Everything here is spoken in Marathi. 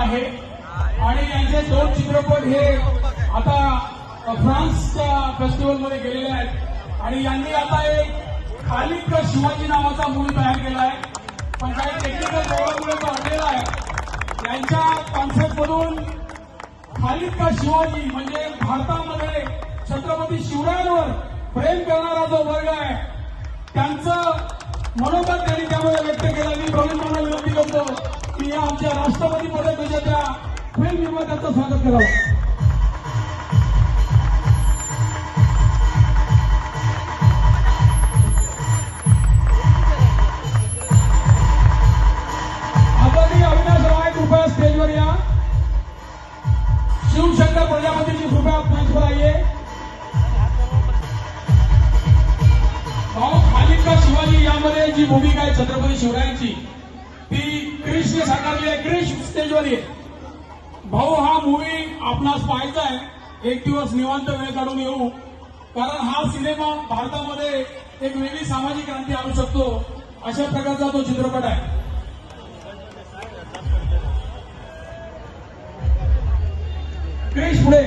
आहे आणि यांचे 2 चित्रपट हे आता फ्रान्सच्या फेस्टिवलमध्ये गेलेले आहेत आणि यांनी आता एक खालिद का शिवाजी नावाचा मूवी तयार केला आहे. पण काही टेक्निकल प्रॉब्लेममुळे तो अडलेला आहे. यांच्या कॉन्सेप्टमधून खालिद का शिवाजी म्हणजे भारतामध्ये छत्रपती शिवरायांवर प्रेम करणारा जो वर्ग आहे त्यांचं मनोगत त्यांनी त्यामध्ये व्यक्त केलं. मी प्रवीण मला विनंती करतो की या आमच्या राष्ट्रपती पदक विजेत्या फिल्म निर्मात्यांचं स्वागत करावं. स्टेजवर या. शिवशंकर प्रजापति जी कृपया मंच पर आइए. भाऊ खालिद का शिवाजी यामध्ये जी भूमिका आहे छत्रपती शिवरायांची ती क्रिशने साकारली आहे. क्रिश स्टेजवर ये. भाऊ हा मूवी आपणास पाहायचा आहे. एक दिवस निवांत वेळ काढून येऊ कारण हा सिनेमा भारतामध्ये एक वेगळी सामाजिक क्रांती आणू शकतो अशा प्रकारचा तो चित्रपट आहे. क्रिश पुढे.